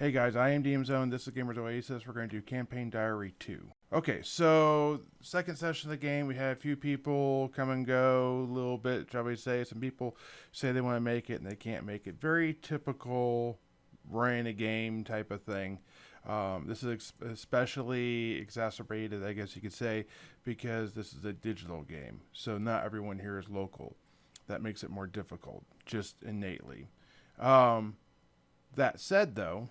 Hey guys, I am DM Zone. This is Gamers Oasis. We're going to do Campaign Diary 2. Okay, so second session of the game, we had a few people come and go a little bit, shall we say. Some people say they want to make it and they can't make it. Very typical running a game type of thing. This is especially exacerbated, I guess you could say, because this is a digital game. So not everyone here is local. That makes it more difficult, just innately. Um, that said, though,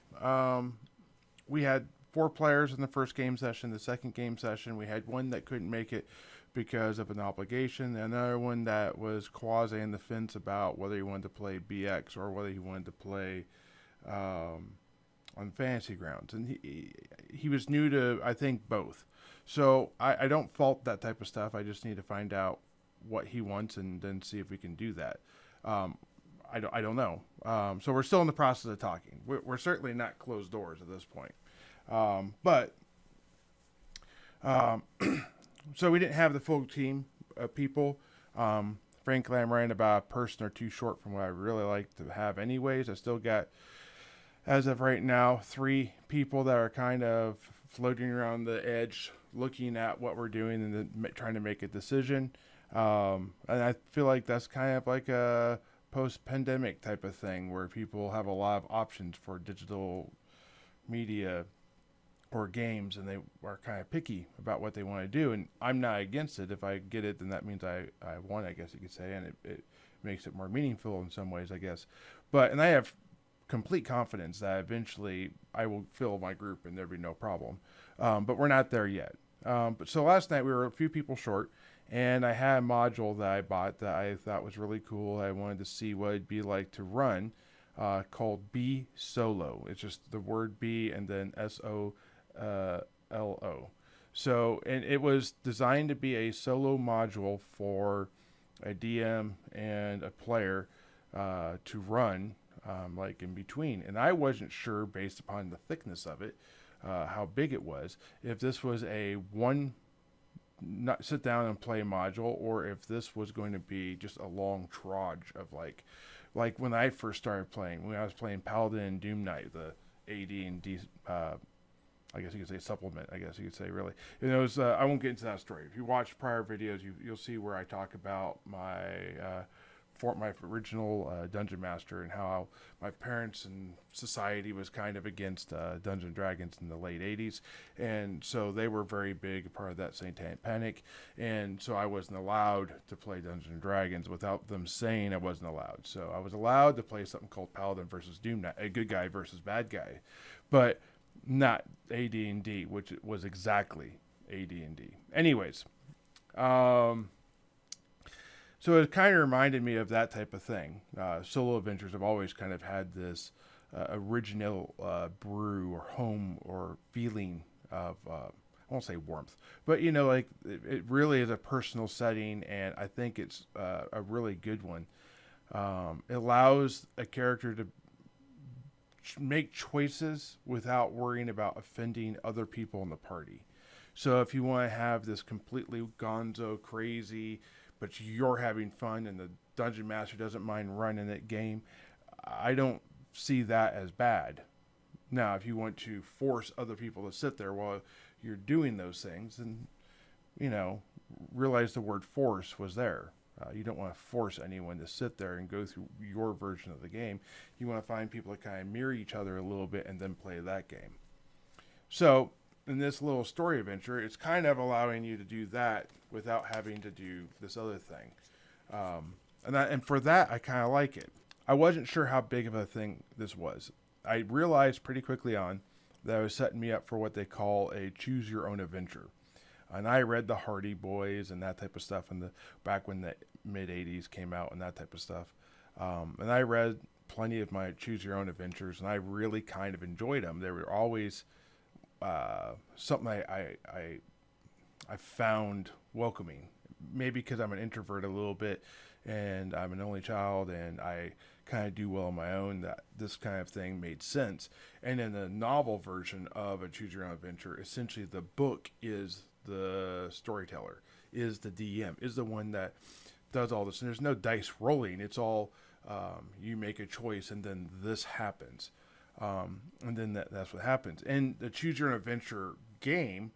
we had four players in the first game session. The second game session, we had one that couldn't make it because of an obligation, another one that was quasi in the fence about whether he wanted to play BX or whether he wanted to play on Fantasy Grounds. And he was new to, I think, both. So I don't fault that type of stuff. I just need to find out what he wants and then see if we can do that. I don't know. So we're still in the process of talking. We're certainly not closed doors at this point. But so we didn't have the full team of people. Frankly, I'm running about a person or two short from what I really like to have anyways. I still got, as of right now, 3 people that are kind of floating around the edge looking at what we're doing and then trying to make a decision. And I feel like that's kind of like a post-pandemic type of thing where people have a lot of options for digital media or games and they are kind of picky about what they want to do, and I'm not against it. If I get it, then that means I won, I guess you could say, and it makes it more meaningful in some ways, I guess. And I have complete confidence that eventually I will fill my group and there'll be no problem, but we're not there yet. But so last night we were a few people short, and I had a module that I bought that I thought was really cool. I wanted to see what it'd be like to run, called BSolo. It's just the word B and then SOLO. So, and it was designed to be a solo module for a DM and a player to run, like in between. And I wasn't sure, based upon the thickness of it, how big it was, if this was a one not sit down and play module, or if this was going to be just a long trudge of like when I first started playing, when I was playing Paladin and Doom Knight, the AD&D, I guess you could say supplement, I guess you could say, really. And it was, I won't get into that story. If you watch prior videos, you'll see where I talk about my original Dungeon Master and how my parents and society was kind of against Dungeon Dragons in the late 80s. And so they were very big part of that Satanic Panic. And so I wasn't allowed to play Dungeon Dragons without them saying I wasn't allowed. So I was allowed to play something called Paladin versus Doom Knight, a good guy versus bad guy, but not AD&D, which was exactly AD&D. Anyways, so it kind of reminded me of that type of thing. Solo adventures have always kind of had this original brew or home or feeling of, I won't say warmth, but like it really is a personal setting, and I think it's a really good one. It allows a character to make choices without worrying about offending other people in the party. So if you want to have this completely gonzo crazy, but you're having fun and the dungeon master doesn't mind running that game, I don't see that as bad. Now, if you want to force other people to sit there while you're doing those things, then, realize the word force was there. You don't want to force anyone to sit there and go through your version of the game. You want to find people that kind of mirror each other a little bit and then play that game. So, in this little story adventure, it's kind of allowing you to do that without having to do this other thing. And for that, I kind of like it. I wasn't sure how big of a thing this was. I realized pretty quickly on that it was setting me up for what they call a choose your own adventure. And I read the Hardy Boys and that type of stuff back when the mid 80s came out and that type of stuff. And I read plenty of my choose your own adventures, and I really kind of enjoyed them. They were always something I found welcoming. Maybe because I'm an introvert a little bit, and I'm an only child, and I kind of do well on my own, that this kind of thing made sense. And in the novel version of a choose your own adventure, essentially the book is the storyteller, is the DM, is the one that does all this. And there's no dice rolling. It's all you make a choice and then this happens. And then that's what happens. In the Choose Your Own Adventure game,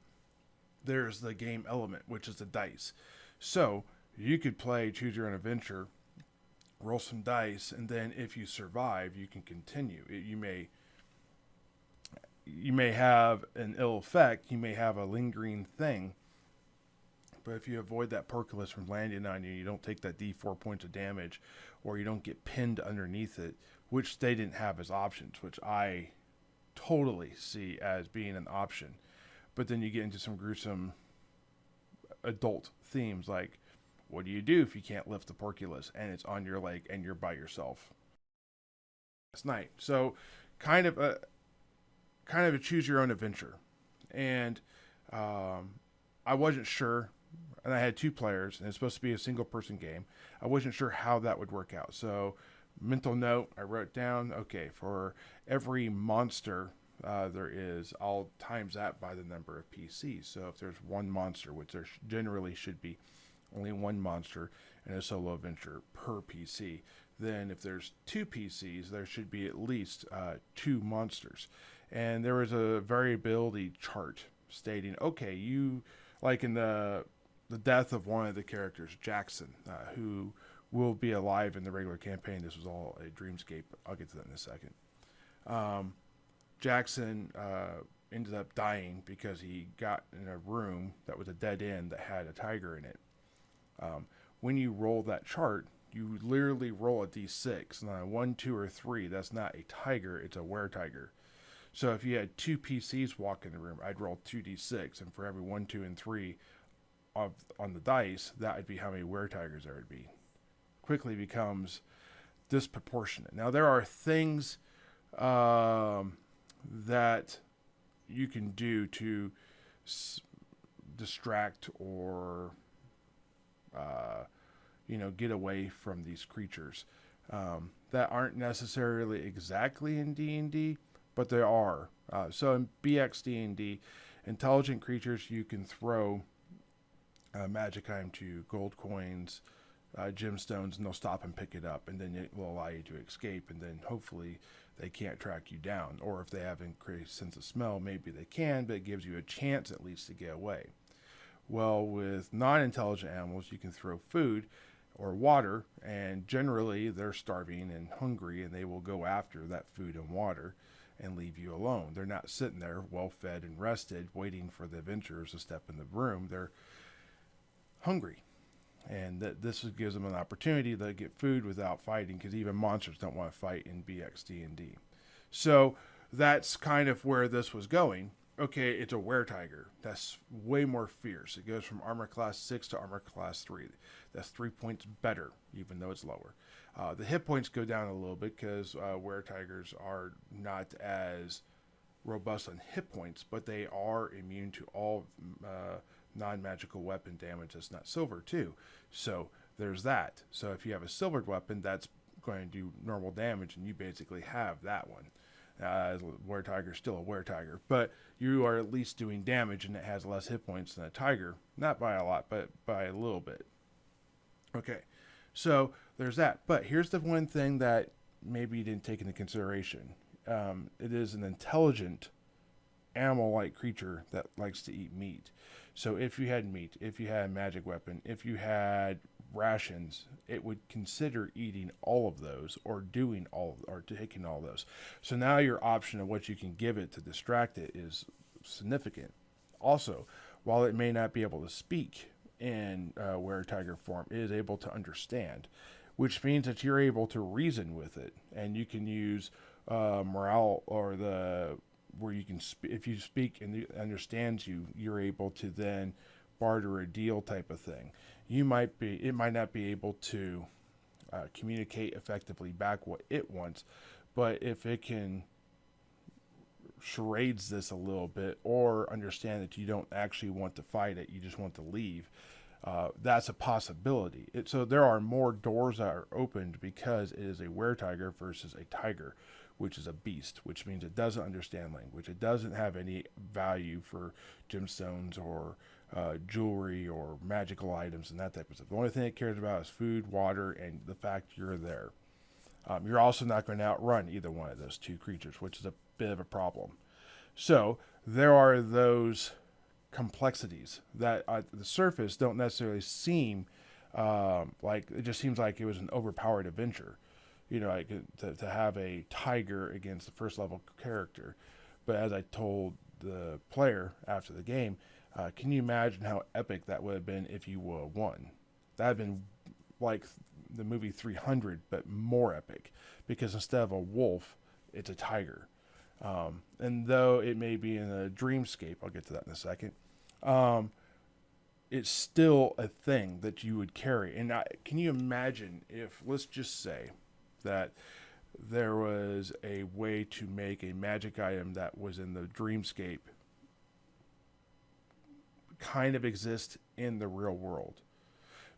there's the game element, which is the dice. So you could play Choose Your Own Adventure, roll some dice, and then if you survive, you can continue. You may have an ill effect, you may have a lingering thing, but if you avoid that porculus from landing on you, you don't take that D4 points of damage, or you don't get pinned underneath it, which they didn't have as options, which I totally see as being an option. But then you get into some gruesome adult themes like, what do you do if you can't lift the porculus and it's on your leg and you're by yourself? Last night, so kind of a choose your own adventure, and I wasn't sure, and I had 2 players, and it's supposed to be a single person game. I wasn't sure how that would work out, so mental note, I wrote down, okay, for every monster there is, I'll times that by the number of PCs. So if there's 1 monster, which there generally should be only 1 monster in a solo adventure per PC, then if there's 2 PCs, there should be at least 2 monsters. And there was a variability chart stating, okay, you, like in the death of one of the characters, Jackson, who will be alive in the regular campaign. This was all a Dreamscape. I'll get to that in a second. Jackson ended up dying because he got in a room that was a dead end that had a tiger in it. When you roll that chart, you literally roll a d6. Now, 1, 2, or 3, that's not a tiger, it's a were-tiger. So if you had 2 PCs walk in the room, I'd roll 2d6, and for every 1, 2, and 3 on the dice, that would be how many were-tigers there would be. Quickly becomes disproportionate. Now, there are things that you can do to distract or get away from these creatures that aren't necessarily exactly in D&D, but they are. So in BXD&D, intelligent creatures, you can throw magic item to gold coins, gemstones, and they'll stop and pick it up, and then it will allow you to escape, and then hopefully they can't track you down. Or if they have increased sense of smell, maybe they can, but it gives you a chance at least to get away. Well, with non-intelligent animals, you can throw food or water, and generally they're starving and hungry, and they will go after that food and water and leave you alone. They're not sitting there well fed and rested waiting for the adventurers to step in the room. They're hungry, and this gives them an opportunity to get food without fighting, because even monsters don't want to fight in BXD&D. So that's kind of where this was going. Okay, it's a were-tiger. That's way more fierce. It goes from armor class 6 to armor class 3. That's 3 points better, even though it's lower. The hit points go down a little bit because were-tigers are not as robust on hit points, but they are immune to all non-magical weapon damage that's not silver too. So there's that. So if you have a silvered weapon, that's going to do normal damage, and you basically have that one. Were-tiger is still a were-tiger, but you are at least doing damage, and it has less hit points than a tiger. Not by a lot, but by a little bit. Okay, so there's that. But here's the one thing that maybe you didn't take into consideration. It is an intelligent animal-like creature that likes to eat meat. So if you had meat, if you had a magic weapon, if you had rations, it would consider eating all of those, or doing all, or taking all of those. So now your option of what you can give it to distract it is significant. Also, while it may not be able to speak in were-tiger form, it is able to understand, which means that you're able to reason with it, and you can use morale, or where you can if you speak and it understands you, you're able to then barter a deal type of thing. It might not be able to communicate effectively back what it wants, but if it can charades this a little bit, or understand that you don't actually want to fight it, you just want to leave, that's a possibility. So there are more doors that are opened because it is a were-tiger versus a tiger, which is a beast, which means it doesn't understand language. It doesn't have any value for gemstones or jewelry or magical items and that type of stuff. The only thing it cares about is food, water, and the fact you're there. You're also not going to outrun either one of those two creatures, which is a bit of a problem. So there are those complexities that at the surface don't necessarily seem like it just seems like it was an overpowered adventure. Like to have a tiger against the first level character. But as I told the player after the game, can you imagine how epic that would have been if you would have won? That would have been like the movie 300, but more epic, because instead of a wolf, it's a tiger. And though it may be in a dreamscape, I'll get to that in a second, it's still a thing that you would carry. And can you imagine if, let's just say, that there was a way to make a magic item that was in the dreamscape kind of exist in the real world.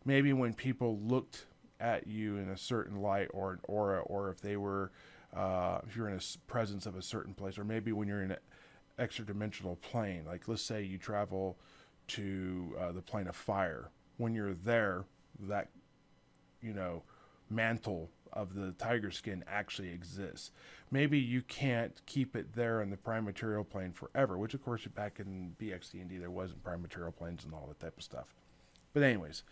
Maybe when people looked at you in a certain light or an aura, or if they were, if you're in a presence of a certain place, or maybe when you're in an extra dimensional plane, like let's say you travel to the plane of fire. When you're there, that, mantle of the tiger skin actually exists. Maybe you can't keep it there in the prime material plane forever, which of course back in BXD&D there wasn't prime material planes and all that type of stuff. But anyways,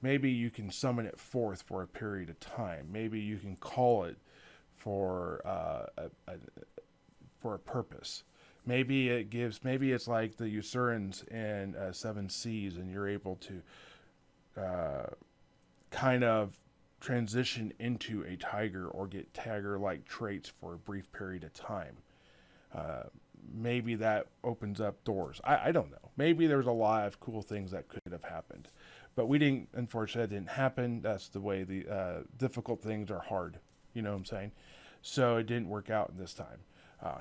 maybe you can summon it forth for a period of time. Maybe you can call it for a purpose. Maybe it's like the Usurans in Seven Seas, and you're able to kind of transition into a tiger or get tiger-like traits for a brief period of time. Maybe that opens up doors. I don't know. Maybe there's a lot of cool things that could have happened. But we didn't, unfortunately, that didn't happen. That's the way the difficult things are hard. You know what I'm saying? So it didn't work out this time.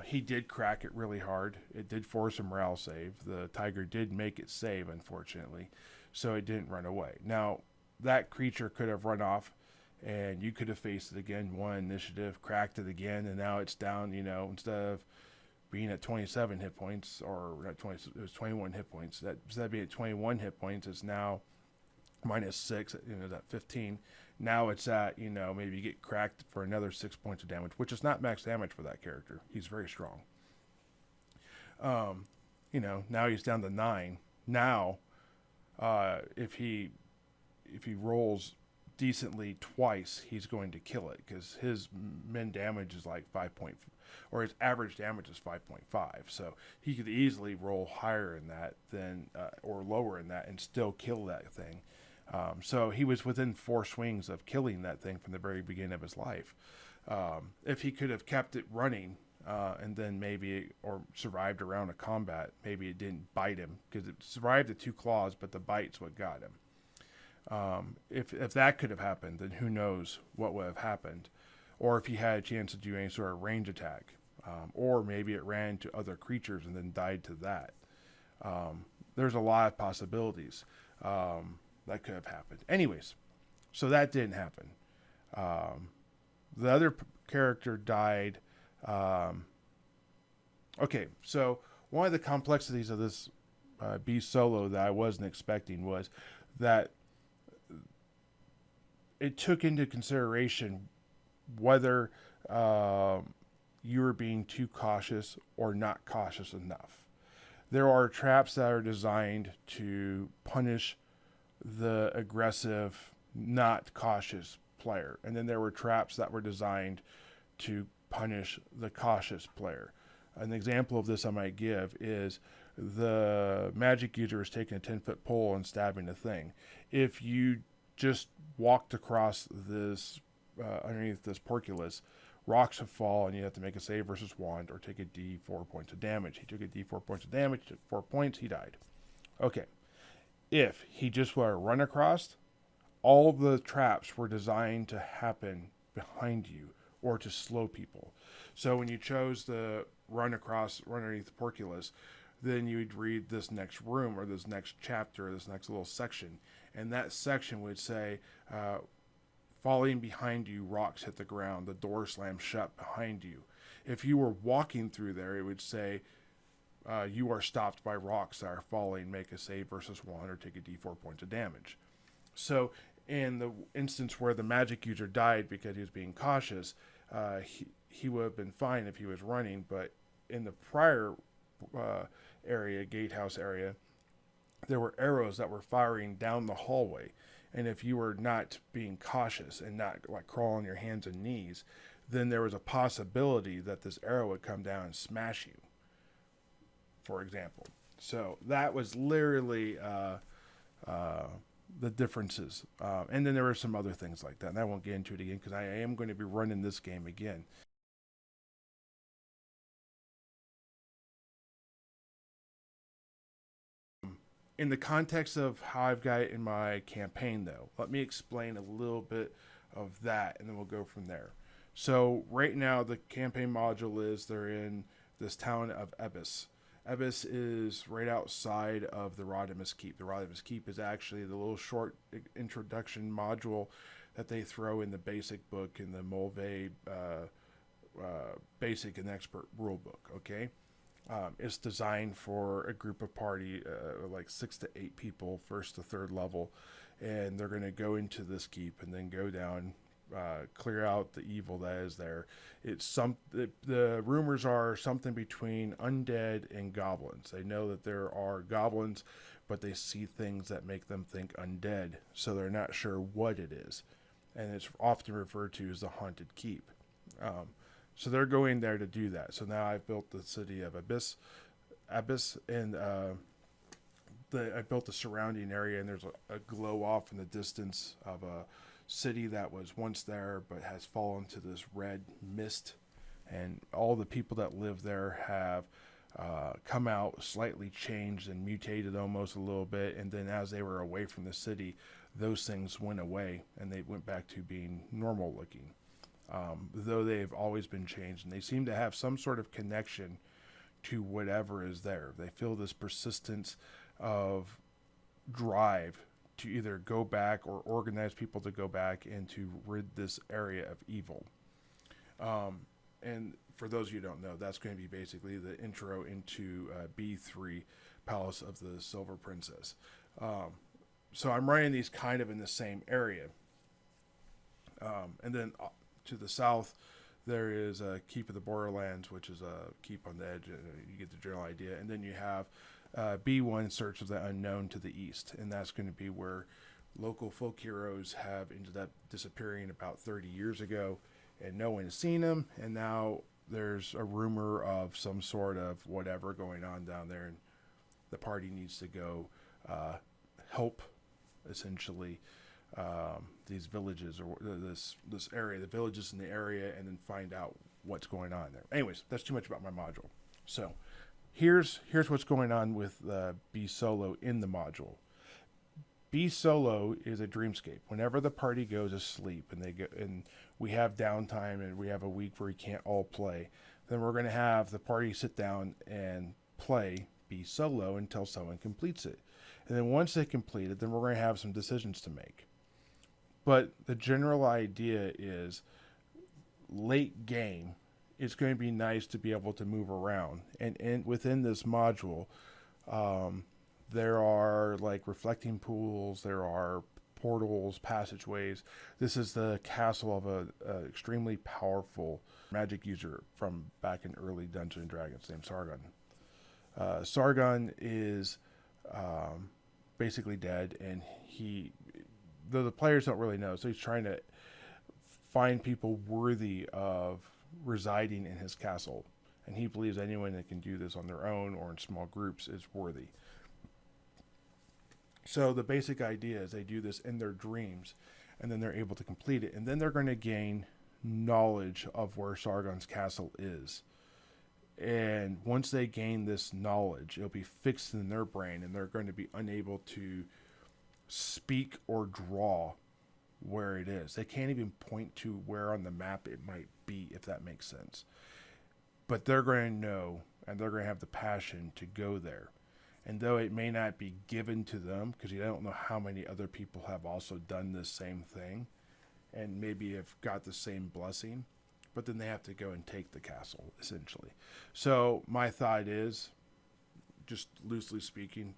He did crack it really hard. It did force a morale save. The tiger did make it save, unfortunately. So it didn't run away. Now, that creature could have run off, and you could have faced it again, won initiative, cracked it again, and now it's down, instead of being at 27 hit points, or not 20, it was 21 hit points. That instead of being at 21 hit points, it's now -6, at 15. Now it's at, maybe you get cracked for another 6 points of damage, which is not max damage for that character. He's very strong. Now he's down to 9. Now, if he rolls decently twice, he's going to kill it, because his min damage is like 5 point, or his average damage is 5.5. So he could easily roll higher in that than or lower in that and still kill that thing. So he was within 4 swings of killing that thing from the very beginning of his life. If he could have kept it running and then maybe, or survived around a combat, maybe it didn't bite him, because it survived the 2 claws, but the bite's what got him. If that could have happened, then who knows what would have happened. Or if he had a chance to do any sort of range attack. Or maybe it ran to other creatures and then died to that. There's a lot of possibilities that could have happened. Anyways, so that didn't happen. The other character died. Okay, so one of the complexities of this BSolo that I wasn't expecting was that it took into consideration whether you were being too cautious or not cautious enough. There are traps that are designed to punish the aggressive, not cautious player. And then there were traps that were designed to punish the cautious player. An example of this I might give is the magic user is taking a 10-foot pole and stabbing a thing. If you just walked across this, underneath this porculus, rocks have fallen, and you have to make a save versus wand or take a D4 points of damage. He took a D4 points of damage, took 4 points, he died. Okay. If he just were to run across, all the traps were designed to happen behind you or to slow people. So when you chose to run underneath the porculus, then you'd read this next room or this next chapter or this next little section. And that section would say, falling behind you, rocks hit the ground, the door slams shut behind you. If you were walking through there, it would say, you are stopped by rocks that are falling, make a save versus 1 or take a D4 points of damage. So In the instance where the magic user died because he was being cautious, he would have been fine if he was running. But in the prior area, gatehouse area, there were arrows that were firing down the hallway. And if you were not being cautious and not like crawl on your hands and knees, then there was a possibility that this arrow would come down and smash you, for example. So that was literally the differences. And then there were some other things like that. And I won't get into it again because I am going to be running this game again. In the context of how I've got it in my campaign, though, let me explain a little bit of that, and then we'll go from there. So right now, the campaign module is they're in this town of Ebbis. Ebbis is right outside of the Rodimus Keep. The Rodimus Keep is actually the little short introduction module that they throw in the basic book in the Moldvay basic and expert rule book. Okay. It's designed for a group of party, like 6 to 8 people, first to third level, and they're going to go into this keep and then go down, clear out the evil that is there. The rumors are something between undead and goblins. They know that there are goblins, but they see things that make them think undead, so they're not sure what it is, and it's often referred to as the haunted keep. So they're going there to do that. So now I've built the city of Abyss, and I built the surrounding area, and there's a glow off in the distance of a city that was once there but has fallen to this red mist, and all the people that live there have come out slightly changed and mutated almost a little bit, and then as they were away from the city, those things went away and they went back to being normal looking. Though they've always been changed, and they seem to have some sort of connection to whatever is there. They feel this persistence of drive to either go back or organize people to go back and to rid this area of evil. And for those of you who don't know, that's going to be basically the intro into B3, Palace of the Silver Princess. So I'm running these kind of in the same area. And then to the south, there is a Keep of the Borderlands, which is a keep on the edge. You get the general idea. And then you have B1, Search of the Unknown, to the east. And that's going to be where local folk heroes have ended up disappearing about 30 years ago, and no one has seen them. And now there's a rumor of some sort of whatever going on down there, and the party needs to go help, essentially, these villages, or this area, the villages in the area, and then find out what's going on there. Anyways, that's too much about my module. So here's what's going on with BSolo in the module. BSolo is a dreamscape. Whenever the party goes to sleep and they go and we have downtime and we have a week where we can't all play, then we're going to have the party sit down and play BSolo until someone completes it. And then once they complete it, then we're going to have some decisions to make. But the general idea is late game, it's going to be nice to be able to move around. And within this module, there are like reflecting pools, there are portals, passageways. This is the castle of a extremely powerful magic user from back in early Dungeons and Dragons named Sargon. Sargon is basically dead, and though the players don't really know, so he's trying to find people worthy of residing in his castle, and he believes anyone that can do this on their own or in small groups is worthy. So the basic idea is they do this in their dreams, and then they're able to complete it, and then they're going to gain knowledge of where Sargon's castle is. And once they gain this knowledge, it'll be fixed in their brain, and they're going to be unable to speak or draw where it is. They can't even point to where on the map it might be, if that makes sense. But they're going to know, and they're going to have the passion to go there. And though it may not be given to them, because you don't know how many other people have also done this same thing, and maybe have got the same blessing, but then they have to go and take the castle, essentially. So my thought is, just loosely speaking,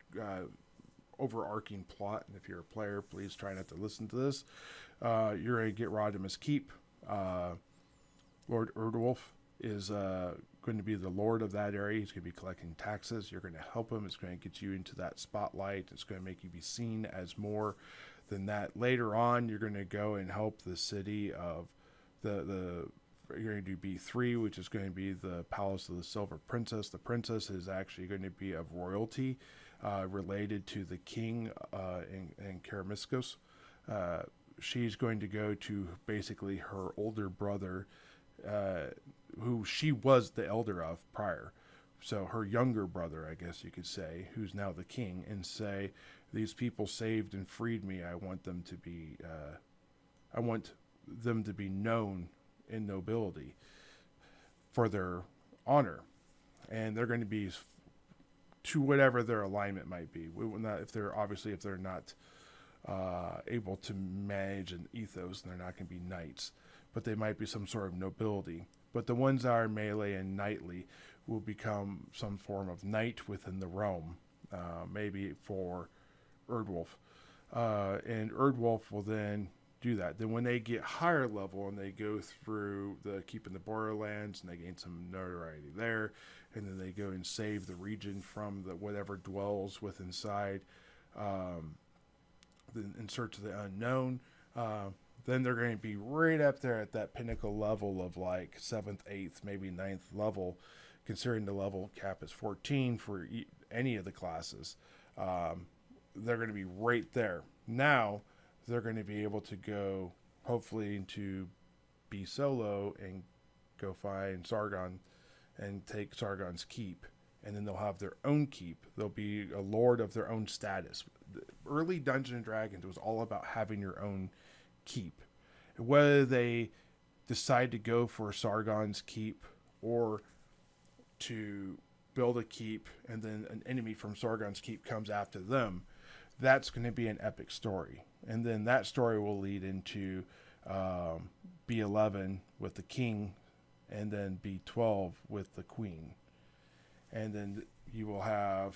overarching plot. And if you're a player, please try not to listen to this. You're going to get Rodimus Keep. Lord Erdwulf is going to be the lord of that area. He's going to be collecting taxes. You're going to help him. It's going to get you into that spotlight. It's going to make you be seen as more than that. Later on, you're going to go and help the city of you're going to do B3, which is going to be the Palace of the Silver Princess. The princess is actually going to be of royalty related to the king in Karamiscos. She's going to go to basically her older brother, who she was the elder of prior. So her younger brother, I guess you could say, who's now the king, and say, these people saved and freed me. I want them to be known in nobility for their honor. And they're going to be to whatever their alignment might be. If they're not able to manage an ethos, and they're not going to be knights, but they might be some sort of nobility. But the ones that are melee and knightly will become some form of knight within the realm, maybe for Erdwulf. And Erdwulf will then do that. Then when they get higher level and they go through the Keeping the Borderlands and they gain some notoriety there, and then they go and save the region from whatever dwells with inside, in search of the unknown, then they're going to be right up there at that pinnacle level of like 7th, 8th, maybe 9th level, considering the level cap is 14 for any of the classes. They're going to be right there. Now, they're going to be able to go, hopefully, into BSolo and go find Sargon and take Sargon's keep. And then they'll have their own keep. They'll be a lord of their own status. The early Dungeons & Dragons was all about having your own keep. Whether they decide to go for Sargon's keep or to build a keep and then an enemy from Sargon's keep comes after them, that's going to be an epic story. And then that story will lead into B11 with the king, and then B12 with the queen. And then you will have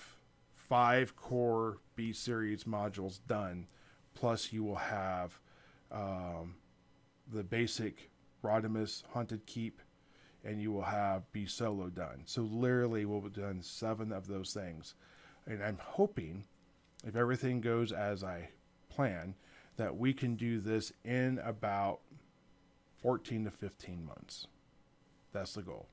5 core B series modules done, plus you will have the basic Rodimus Haunted Keep, and you will have BSolo done. So literally we'll have done 7 of those things. And I'm hoping, if everything goes as I plan, that we can do this in about 14 to 15 months. That's the goal.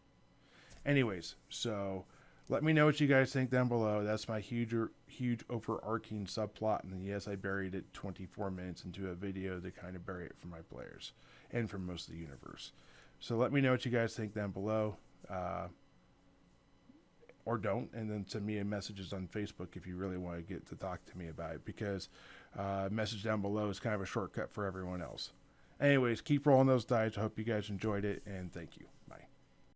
Anyways, so let me know what you guys think down below. That's my huge overarching subplot. And yes, I buried it 24 minutes into a video to kind of bury it for my players and for most of the universe. So let me know what you guys think down below. Or don't, and then send me messages on Facebook if you really want to get to talk to me about it, because message down below is kind of a shortcut for everyone else. Anyways, keep rolling those dice. I hope you guys enjoyed it, and thank you.